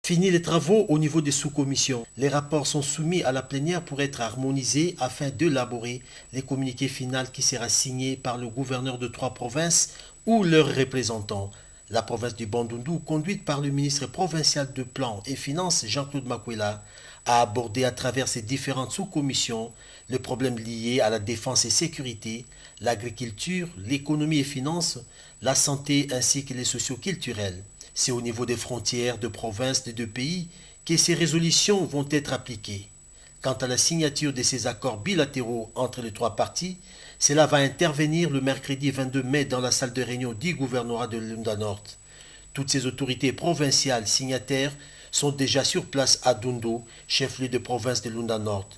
Fini les travaux au niveau des sous-commissions. Les rapports sont soumis à la plénière pour être harmonisés afin d'élaborer les communiqués finaux qui sera signé par le gouverneur de 3 provinces ou leurs représentants. La province du Bandundu, conduite par le ministre provincial de Plan et Finances Jean-Claude Makwela, a abordé à travers ses différentes sous-commissions les problèmes liés à la défense et sécurité, l'agriculture, l'économie et finances, la santé ainsi que les socioculturels. C'est au niveau des frontières de provinces des deux pays que ces résolutions vont être appliquées. Quant à la signature de ces accords bilatéraux entre les trois parties, cela va intervenir le mercredi 22 mai dans la salle de réunion du gouvernorat de Lunda Nord. Toutes ces autorités provinciales signataires sont déjà sur place à Dundo, chef-lieu de province de Lunda Nord.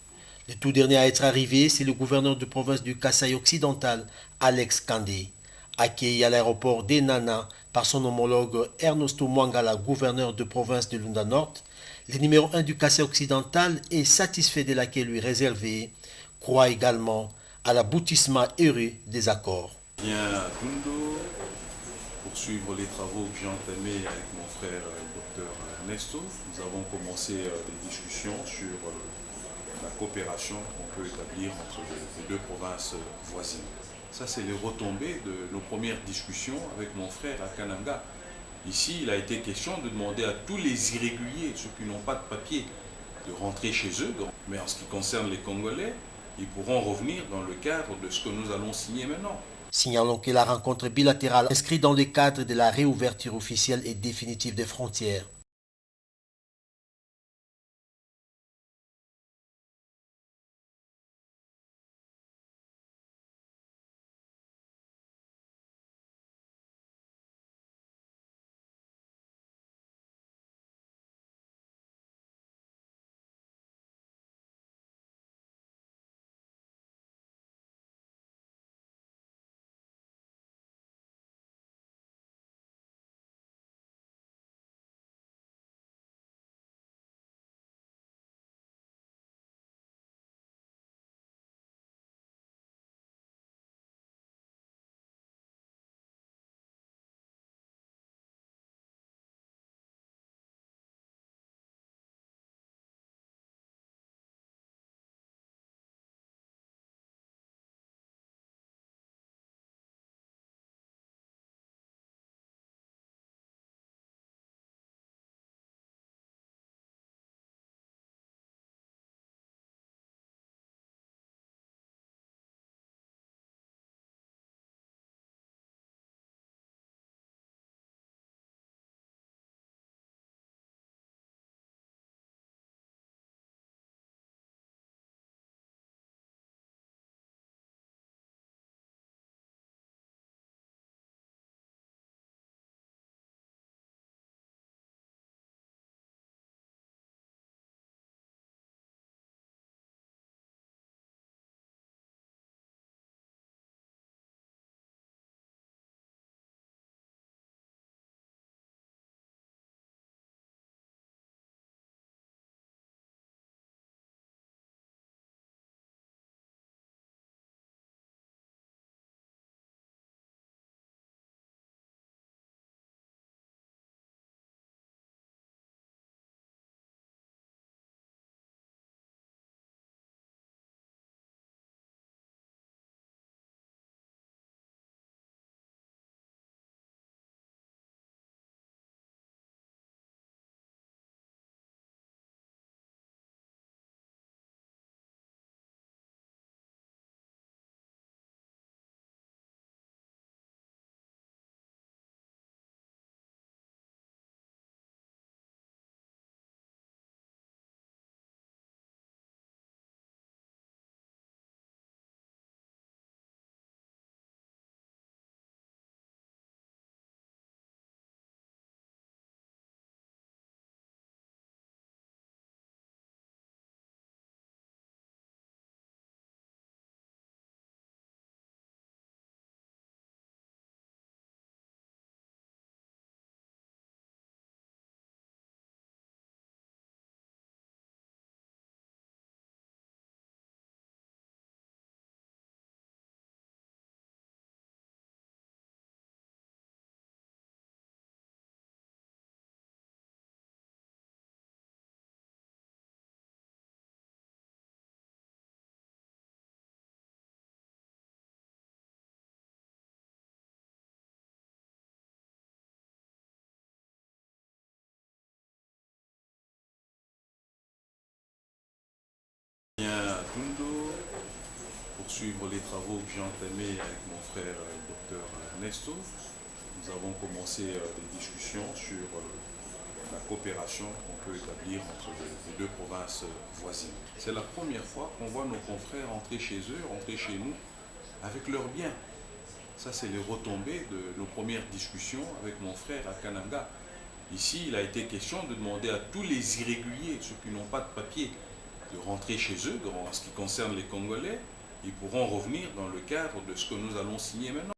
Le tout dernier à être arrivé, c'est le gouverneur de province du Kasaï occidental, Alex Kandé. Accueilli à l'aéroport d'Enana par son homologue Ernesto Mwangala, gouverneur de province de Lunda Nord, le numéro 1 du Kasaï occidental est satisfait de l'accueil lui réservé, croit également à l'aboutissement heureux des accords. Viens à Dundo poursuivre les travaux que j'ai entamés avec mon frère docteur Ernesto. Nous avons commencé des discussions sur la coopération qu'on peut établir entre les deux provinces voisines. Ça, c'est les retombées de nos premières discussions avec mon frère à Kananga. Ici, il a été question de demander à tous les irréguliers, ceux qui n'ont pas de papier, de rentrer chez eux. Mais en ce qui concerne les Congolais, ils pourront revenir dans le cadre de ce que nous allons signer maintenant. Signalons que la rencontre bilatérale inscrite dans le cadre de la réouverture officielle et définitive des frontières viens à Tundo pour suivre les travaux que j'ai entamés avec mon frère docteur Nesto. Nous avons commencé des discussions sur la coopération qu'on peut établir entre les deux provinces voisines. C'est la première fois qu'on voit nos confrères rentrer chez eux, rentrer chez nous avec leurs biens. Ça, c'est les retombées de nos premières discussions avec mon frère à Kananga. Ici, il a été question de demander à tous les irréguliers, ceux qui n'ont pas de papier, de rentrer chez eux. En ce qui concerne les Congolais, ils pourront revenir dans le cadre de ce que nous allons signer maintenant.